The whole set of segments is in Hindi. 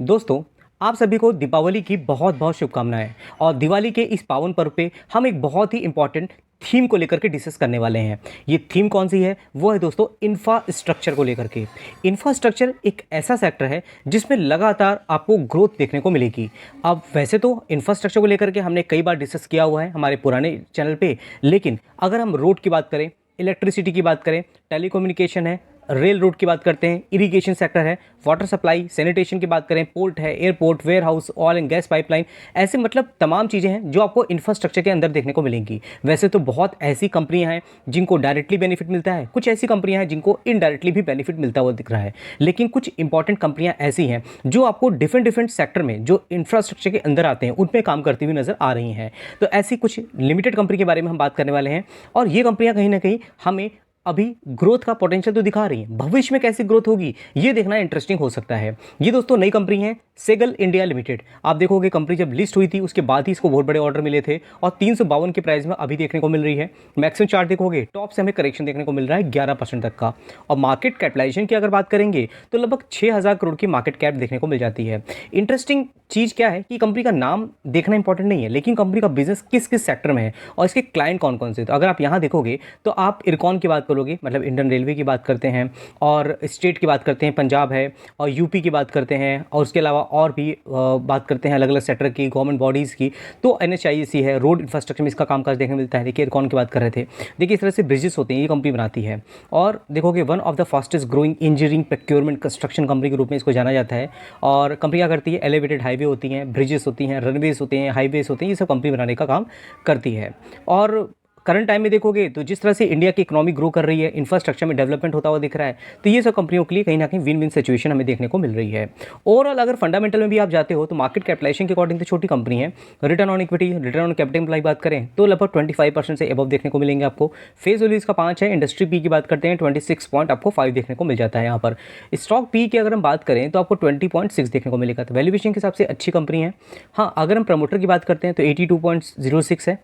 दोस्तों, आप सभी को दीपावली की बहुत बहुत शुभकामनाएं। और दिवाली के इस पावन पर्व पे हम एक बहुत ही इंपॉर्टेंट थीम को लेकर के डिस्कस करने वाले हैं। ये थीम कौन सी है? वो है दोस्तों इंफ्रास्ट्रक्चर को लेकर के। इंफ्रास्ट्रक्चर एक ऐसा सेक्टर है जिसमें लगातार आपको ग्रोथ देखने को मिलेगी। अब वैसे तो इंफ्रास्ट्रक्चर को लेकर के हमने कई बार डिस्कस किया हुआ है हमारे पुराने चैनल पे, लेकिन अगर हम रोड की बात करें, इलेक्ट्रिसिटी की बात करें, टेलीकम्युनिकेशन है, रेल रोड की बात करते हैं, इरिगेशन सेक्टर है, वाटर सप्लाई, सैनिटेशन की बात करें, पोर्ट है, airport, warehouse, oil and gas pipeline, ऐसे मतलब तमाम चीज़ें हैं जो आपको इंफ्रास्ट्रक्चर के अंदर देखने को मिलेंगी। वैसे तो बहुत ऐसी कंपनियां हैं जिनको डायरेक्टली बेनिफिट मिलता है, कुछ ऐसी कंपनियां हैं जिनको इनडायरेक्टली भी बेनिफिट मिलता हुआ दिख रहा है, लेकिन कुछ इंपॉर्टेंट कंपनियां ऐसी हैं जो आपको डिफरेंट डिफरेंट सेक्टर में जो इंफ्रास्ट्रक्चर के अंदर आते हैं उनमें काम करती हुई नजर आ रही हैं। तो ऐसी कुछ लिमिटेड कंपनी के बारे में हम बात करने वाले हैं, और ये कंपनियां कहीं ना कहीं हमें अभी ग्रोथ का पोटेंशियल तो दिखा रही है। भविष्य में कैसी ग्रोथ होगी ये देखना इंटरेस्टिंग हो सकता है। ये दोस्तों नई कंपनी है सेगल इंडिया लिमिटेड। आप देखोगे कंपनी जब लिस्ट हुई थी उसके बाद ही इसको बहुत बड़े ऑर्डर मिले थे, और 352 के प्राइस में अभी देखने को मिल रही है। मैक्सिमम चार्ट देखोगे टॉप से हमें करेक्शन देखने को मिल रहा है 11% तक का। और मार्केट कैपिटलाइजेशन की अगर बात करेंगे तो लगभग 6000 करोड़ की मार्केट कैप देखने को मिल जाती है। इंटरेस्टिंग चीज़ क्या है कि कंपनी का नाम देखना इंपॉर्टेंट नहीं है, लेकिन कंपनी का बिजनेस किस किस सेक्टर में है और इसके क्लाइंट कौन कौन से। तो अगर आप यहाँ देखोगे तो आप इरकॉन की बात करोगे, मतलब इंडियन रेलवे की बात करते हैं, और स्टेट की बात करते हैं पंजाब है, और यूपी की बात करते हैं, और उसके अलावा और भी बात करते हैं अलग अलग सेक्टर की, गवर्नमेंट बॉडीज़ की। तो एनएचआईसी है, रोड इंफ्रास्ट्रक्चर में इसका कामकाज देखने मिलता है। देखिए इरकॉन की बात कर रहे थे, देखिए इस तरह से ब्रिजेस होते हैं, ये कंपनी बनाती है। और देखोगे one of the fastest growing engineering procurement construction company के रूप में इसको जाना जाता है। और कंपनी क्या करती है? एलिवेटेड हाईवे होती हैं, ब्रिजेस होती हैं, रनवेज होते हैं, हाईवेज होते हैं, ये सब कंपनी बनाने का काम करती है। और करंट टाइम में देखोगे तो जिस तरह से इंडिया की इकोनॉमी ग्रो कर रही है, इंफ्रास्ट्रक्चर में डेवलपमेंट होता हुआ दिख रहा है, तो ये सब कंपनियों के लिए कहीं ना कहीं विन विन सिचुएशन हमें देखने को मिल रही है। ओवरऑल अगर फंडामेंटल में भी आप जाते हो तो मार्केट कैपिटलाइजेशन के अकॉर्डिंग तो छोटी कंपनी है। Return on equity, return on capital employ बात करें तो लगभग 25% से एबव देखने को मिलेंगे आपको। फेस वैल्यू इसका 5 है। इंडस्ट्री पी की बात करते हैं 26 पॉइंट आपको 5 देखने को मिल जाता है यहाँ पर। स्टॉक पी की अगर हम बात करें तो आपको 20.6 देखने को मिलेगा। तो वैल्यूएशन के हिसाब से अच्छी कंपनी है। हाँ, अगर हम प्रमोटर की बात करते हैं तो 82.06 है।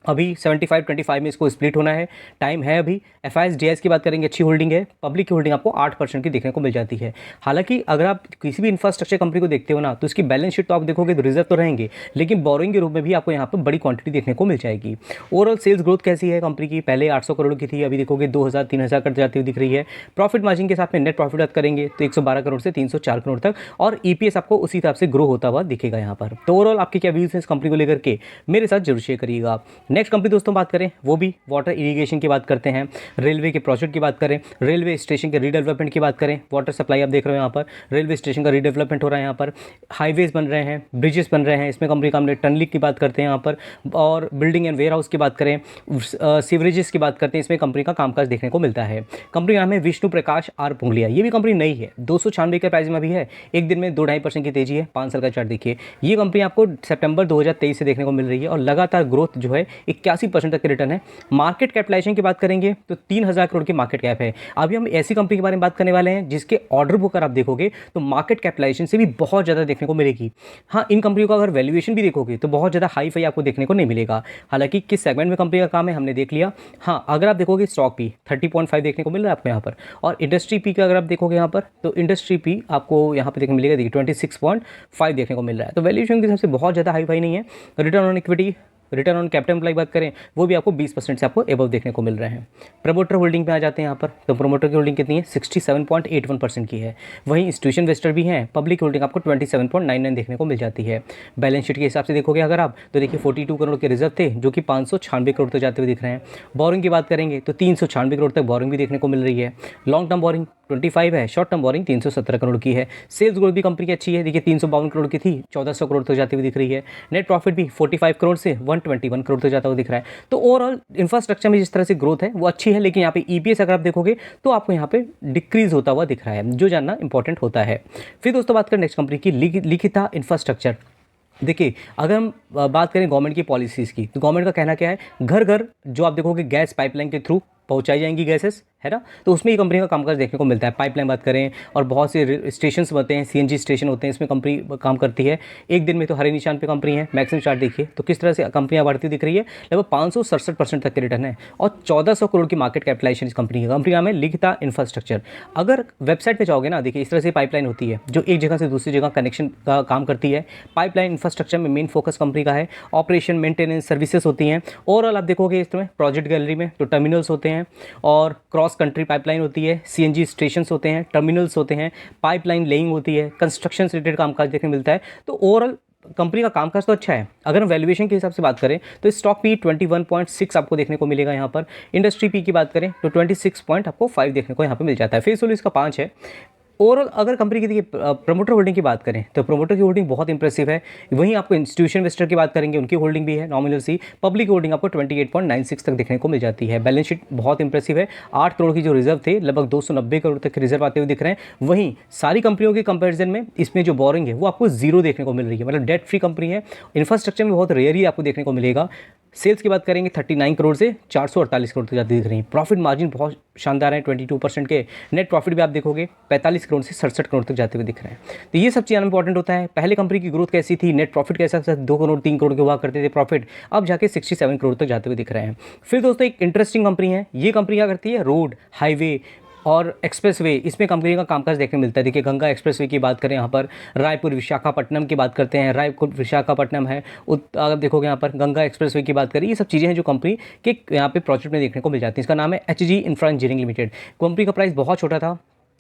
अभी 75-25 में इसको स्प्लिट होना है, टाइम है अभी। एफआईएस की बात करेंगे, अच्छी होल्डिंग है। पब्लिक की होल्डिंग आपको 8% की देखने को मिल जाती है। हालांकि अगर आप किसी भी इंफ्रास्ट्रक्चर कंपनी को देखते हो ना, तो इसकी बैलेंस शीट तो आप देखोगे तो रिजर्व तो रहेंगे, लेकिन बोरोइंग के रूप में भी आपको यहाँ पर बड़ी क्वांटिटी देखने को मिल जाएगी। ओवरऑल सेल्स ग्रोथ कैसी है कंपनी की? पहले 800 करोड़ की थी, अभी देखोगे 2000-3000 कर जाती हुई दिख रही है। प्रॉफिट मार्जिन के साथ में नेट प्रॉफिट बात करेंगे तो 112 करोड़ से 304 करोड़ तक, और ईपीएस आपको उसी हिसाब से ग्रो होता हुआ दिखेगा यहाँ पर। तो ओवरऑल आपके क्या व्यूज हैं इस कंपनी को लेकर के, मेरे साथ जरूर शेयर करिएगा। नेक्स्ट कंपनी दोस्तों बात करें वो भी वाटर इरिगेशन की बात करते हैं, रेलवे के प्रोजेक्ट की बात करें, रेलवे स्टेशन के रीडेवलपमेंट की बात करें। वाटर सप्लाई आप देख रहे हो यहाँ पर, रेलवे स्टेशन का रीडेवलपमेंट हो रहा है यहाँ पर, हाईवेज बन रहे हैं, ब्रिजेस बन रहे हैं, इसमें कंपनी का हमने टनलिंग की बात करते हैं यहाँ पर, और बिल्डिंग एंड वेयर हाउस की बात करें, सीवरेजेस की बात करते हैं, इसमें कंपनी का कामकाज देखने को मिलता है। कंपनी का नाम है विष्णु प्रकाश आर पुंगलिया। ये भी कंपनी नई है, 296 के प्राइस में भी है। एक दिन में 2-2.5% की तेजी है। 5 साल का चार्ट देखिए। ये कंपनी आपको सितंबर 2023 से देखने को मिल रही है, और लगातार ग्रोथ जो है 81% तक के रिटर्न है। मार्केट कैपिटलाइजेशन की बात करेंगे तो 3000 करोड़ की मार्केट कैप है। अभी हम ऐसी कंपनी के बारे में बात करने वाले हैं जिसके ऑर्डर बुक अगर आप देखोगे तो मार्केट कैपिटलाइजेशन से भी बहुत ज़्यादा देखने को मिलेगी। हाँ, इन कंपनियों का अगर वैल्यूएशन भी देखोगे तो बहुत ज़्यादा हाई फाई आपको देखने को नहीं मिलेगा। हालांकि किस सेगमेंट में कंपनी का काम है हमने देख लिया। हाँ, अगर आप देखोगे स्टॉक पी 30.5 देखने को मिल रहा है आपको यहाँ पर, और इंडस्ट्री पी का अगर आप देखोगे यहाँ पर तो इंडस्ट्री पी आपको यहाँ पर देखने मिलेगा, देखिए 26.5 देखने को मिल रहा है। तो वैल्यूएशन के हिसाब से बहुत ज़्यादा हाई फाई नहीं है। Return on equity, return on capital employ बात करें वो भी आपको 20% से आपको एबव देखने को मिल रहे हैं। प्रमोटर होल्डिंग पे आ जाते हैं यहाँ पर, तो प्रमोटर की होल्डिंग कितनी है? 67.81% की है। वहीं इंस्टीट्यूशन इन्वेस्टर भी हैं, पब्लिक होल्डिंग आपको 27.99 देखने को मिल जाती है। बैलेंस शीट के हिसाब से देखोगे अगर आप तो देखिए 42 करोड़ के रिजर्व थे जो कि 596 करोड़ तक जाते हुए दिख रहे हैं। बोरिंग की बात करेंगे तो 396 करोड़ तक बोरिंग भी देखने को मिल रही है। लॉन्ग टर्म बोरिंग 25 है, शॉर्ट टर्म बोरिंग 317 करोड़ की है। सेल्स ग्रोथ भी कंपनी की अच्छी है, देखिए 352 करोड़ की थी, 1400 करोड़ तक जाती हुई दिख रही है। नेट प्रॉफिट भी 45 करोड़ से 121 करोड़ तक जाता हुआ दिख रहा है। तो ओवरऑल इंफ्रास्ट्रक्चर में जिस तरह से ग्रोथ है वो अच्छी है, लेकिन यहाँ पे ईपीएस अगर आप देखोगे तो आपको यहाँ पे डिक्रीज होता हुआ दिख रहा है, जो जानना इंपॉर्टेंट होता है। फिर दोस्तों बात करें नेक्स्ट कंपनी की, लिखिता इंफ्रास्ट्रक्चर। देखिए अगर हम बात करें गवर्नमेंट की पॉलिसीज़ की, तो गवर्नमेंट का कहना क्या है? घर घर जो आप देखोगे गैस पाइपलाइन के थ्रू पहुंचाई जाएंगी गैसेस, है ना। तो उसमें ये कंपनी का कामकाज देखने को मिलता है। पाइपलाइन बात करें और बहुत से स्टेशंस होते हैं, सीएनजी स्टेशन होते हैं, इसमें कंपनी काम करती है। एक दिन में तो हरे निशान पे कंपनी है। मैक्सिमम चार्ट देखिए तो किस तरह से कंपनियां बढ़ती दिख रही है, लगभग 567% तक के रिटर्न है और 1400 करोड़ की मार्केट कैपिटलाइजेशन इस कंपनी की। कंपनी नाम है लिखिता इंफ्रास्ट्रक्चर। अगर वेबसाइट पर जाओगे ना, देखिए इस तरह से पाइपलाइन होती है जो एक जगह से दूसरी जगह कनेक्शन का काम करती है। पाइपलाइन इंफ्रास्ट्रक्चर में मेन फोकस कंपनी का है। ऑपरेशन, मेंटेनेंस, सर्विसेज होती हैं। ओवरऑल आप देखोगे इसमें प्रोजेक्ट गैलरी में तो टर्मिनल्स होते हैं और क्रॉस कंट्री पाइपलाइन होती है, सीएनजी स्टेशंस होते हैं, टर्मिनल्स होते हैं, पाइपलाइन लेइंग होती है, कंस्ट्रक्शन से रिलेटेड कामकाज देखने मिलता है। तो ओवरऑल कंपनी का कामकाज तो अच्छा है। अगर हम वैल्यूएशन के हिसाब से बात करें तो स्टॉक पी 21.6 आपको देखने को मिलेगा यहाँ पर। इंडस्ट्री पी की बात करें तो 26 पॉइंट आपको 5 देखने को यहाँ पर मिल जाता है। फेस वैल्यू इसका 5 है। ओवरऑल अगर कंपनी की देखिए प्रमोटर होल्डिंग की बात करें तो प्रमोटर की होल्डिंग बहुत इंप्रेसिव है। वहीं आपको इंस्टीट्यूशन इन्वेस्टर की बात करेंगे, उनकी होल्डिंग भी है नॉमिनल सी। पब्लिक होल्डिंग आपको 28.96 तक देखने को मिल जाती है। बैलेंस शीट बहुत इंप्रेसिव है। 8 करोड़ की जो रिजर्व थे लगभग 290 करोड़ तक के रिजर्व आते हुए दिख रहे हैं। वहीं सारी कंपनियों के कंपेरिजन में इसमें जो बोरिंग है वो आपको जीरो देखने को मिल रही है, मतलब डेट फ्री कंपनी है। इंफ्रास्ट्रक्चर में बहुत रेयर ही आपको देखने को मिलेगा। सेल्स की बात करेंगे 39 करोड़ से 448 करोड़ तक जाती दिख रही है। प्रॉफिट मार्जिन बहुत शानदार है 22% के। नेट प्रॉफिट भी आप देखोगे 45 करोड़ से 67 करोड़ तक जाते हुए दिख रहे हैं। तो ये सब चीज़ इंपॉर्टेंट होता है। पहले कंपनी की ग्रोथ कैसी थी, नेट प्रॉफिट कैसा था, 2 करोड़ 3 करोड़ के हुआ करते थे प्रॉफिट, अब जाके 67 करोड़ तक जाते हुए दिख रहे हैं। फिर दोस्तों एक इंटरेस्टिंग कंपनी है। ये कंपनी क्या करती है, रोड, हाईवे और एक्सप्रेसवे, इसमें कंपनी का कामकाज देखने मिलता है। देखिए गंगा एक्सप्रेसवे की बात करें, यहाँ पर रायपुर विशाखापट्टनम की बात करते हैं, रायपुर विशाखापट्टनम है। अगर देखोगे यहाँ पर गंगा एक्सप्रेसवे की बात करें, ये सब चीज़ें हैं जो कंपनी के यहाँ पे प्रोजेक्ट में देखने को मिल जाती है। इसका नाम है Hg infra engineering limited. Company का प्राइस बहुत छोटा था,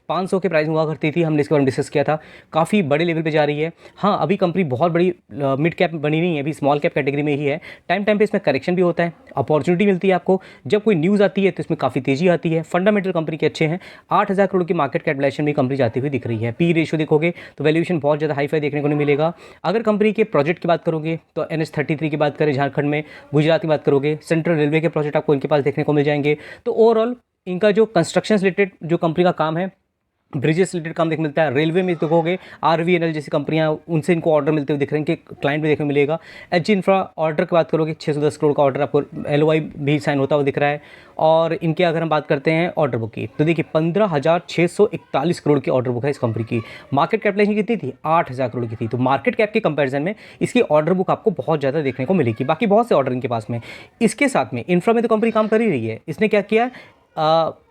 500 के प्राइस हुआ करती थी, हमने इसके बारे में डिस्कस किया था। काफ़ी बड़े लेवल पे जा रही है। हाँ अभी कंपनी बहुत बड़ी मिड कैप बनी नहीं है, अभी स्मॉल कैप कैटेगरी में ही है। टाइम टाइम पे इसमें करेक्शन भी होता है, अपॉर्चुनिटी मिलती है आपको। जब कोई न्यूज़ आती है तो इसमें काफ़ी तेज़ी आती है। फंडामेंटल कंपनी के अच्छे हैं। 8000 करोड़ की मार्केट कैपिटलाइजेशन में कंपनी जाती हुई दिख रही है। पी रेशियो देखोगे तो वैल्यूएशन बहुत ज़्यादा हाई फाई देखने को नहीं मिलेगा। अगर कंपनी के प्रोजेक्ट की बात करोगे तो NH33 की बात करें झारखंड में, गुजरात की बात करोगे, सेंट्रल रेलवे के प्रोजेक्ट आपको इनके पास देखने को मिल जाएंगे। तो ओवरऑल इनका जो कंस्ट्रक्शन रिलेटेड जो कंपनी का काम है, ब्रिजेस रिलेटेड काम देखने मिलता है। रेलवे में देखोगे RVNL जैसी कंपनियां, उनसे इनको ऑर्डर मिलते हुए दिख रहे हैं कि क्लाइंट भी देखने को मिलेगा। एच इंफ्रा ऑर्डर की बात करोगे 610 करोड़ का ऑर्डर आपको LOI भी साइन होता हुआ दिख रहा है। और इनके अगर हम बात करते हैं ऑर्डर बुक की तो देखिए 15,641 करोड़ की ऑर्डर बुक है इस कंपनी की। मार्केट कैपिटलाइजेशन कितनी थी, 8,000 करोड़ की थी। तो मार्केट कैप के कंपैरिजन में इसकी ऑर्डर बुक आपको बहुत ज़्यादा देखने को मिलेगी। बाकी बहुत से ऑर्डर इनके पास में। इसके साथ में इंफ्रा में तो कंपनी काम कर ही रही है। इसने क्या किया,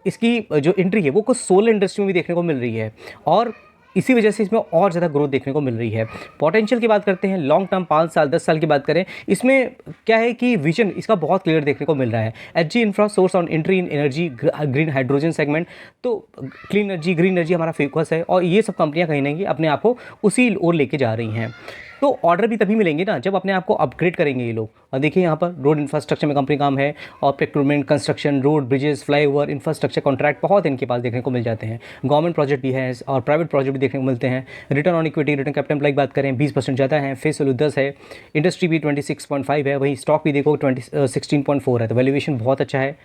इसकी जो एंट्री है वो कुछ सोलर इंडस्ट्री में भी देखने को मिल रही है और इसी वजह से इसमें और ज़्यादा ग्रोथ देखने को मिल रही है। पोटेंशियल की बात करते हैं, लॉन्ग टर्म 5 साल 10 साल की बात करें, इसमें क्या है कि विजन इसका बहुत क्लियर देखने को मिल रहा है। Hg infra source on entry in energy, green hydrogen segment. तो क्लीन एनर्जी, ग्रीन एनर्जी हमारा फोकस है और ये सब कंपनियां कहीं ना कहीं अपने आप को उसी ओर लेके जा रही हैं। तो ऑर्डर भी तभी मिलेंगे ना जब अपने आप को अपग्रेड करेंगे ये लोग। और देखिए यहाँ पर रोड इंफ्रास्ट्रक्चर में कंपनी काम है और procurement, construction, road, bridges, flyover, infrastructure contract बहुत इनके पास देखने को मिल जाते हैं। गवर्नमेंट प्रोजेक्ट भी है और प्राइवेट प्रोजेक्ट भी देखने को मिलते हैं। Return on equity, return capital employ की बात करें 20% ज़्यादा है। फेस वैल्यू 10 है। इंडस्ट्री भी 26.5 है। वहीं स्टॉक भी देखो 16.4 है। तो वैल्यूएशन बहुत अच्छा है।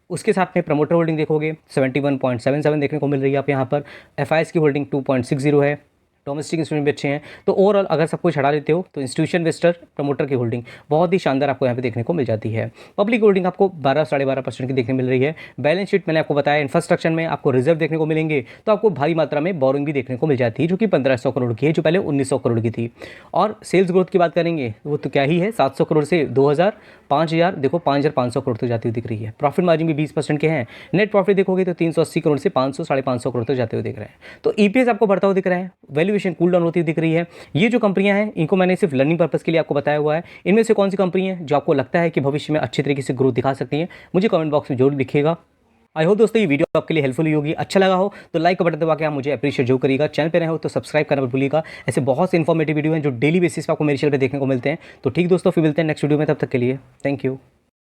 उसके साथ में प्रमोटर होल्डिंग देखोगे 71.77 देखने को मिल रही है आप यहाँ पर। FIS की होल्डिंग 2.60 है। डोमेस्टिक इंस्टीट्यूशन भी अच्छे हैं। तो ओवरऑल अगर सब कुछ हटा देते हो तो इंस्टीट्यूशन इन्वेस्टर, प्रमोटर की होल्डिंग बहुत ही शानदार आपको यहाँ पे देखने को मिल जाती है। पब्लिक होल्डिंग आपको 12-12.5% की देखने मिल रही है। बैलेंस शीट मैंने आपको बताया, इंफ्रास्ट्रक्चर में आपको रिजर्व देखने को मिलेंगे तो आपको भारी मात्रा में बोरिंग भी देखने को मिल जाती है जो कि 1500 करोड़ की है, जो पहले 1900 करोड़ की थी। और सेल्स ग्रोथ की बात करेंगे वो तो क्या ही है, 700 करोड़ से 2000, 5000, देखो 5500 करोड़ तक जाती हुई दिख रही है। प्रॉफिट मार्जिन भी 20% के हैं। नेट प्रॉफिट देखोगे तो 380 करोड़ से 500-550 करोड़ तक जाते हुए दिख रहे हैं। तो EPS आपको बढ़ता हुआ दिख रहा है। वैल्यूएशन कूल डाउन होती दिख रही है। ये जो कंपनियां हैं इनको मैंने सिर्फ लर्निंग पर्पस के लिए आपको बताया हुआ है। इनमें से कौन सी कंपनी है जो आपको लगता है कि भविष्य में अच्छी तरीके से ग्रोथ दिखा सकती है, मुझे कमेंट बॉक्स में जरूर लिखिएगा। आई होप दोस्तों ये वीडियो आपके लिए हेल्पफुल होगी। अच्छा लगा हो तो लाइक का बटन दबा के आप मुझे अप्रिशिएट जो करिएगा। चैनल पे नए हो तो सब्सक्राइब करना मत भूलिएगा। ऐसे बहुत से इन्फॉर्मेटिव वीडियो हैं जो डेली बेसिस पे आपको मेरे चैनल पे देखने को मिलते हैं। तो ठीक दोस्तों, फिर मिलते हैं नेक्स्ट वीडियो में। तब तक के लिए थैंक यू।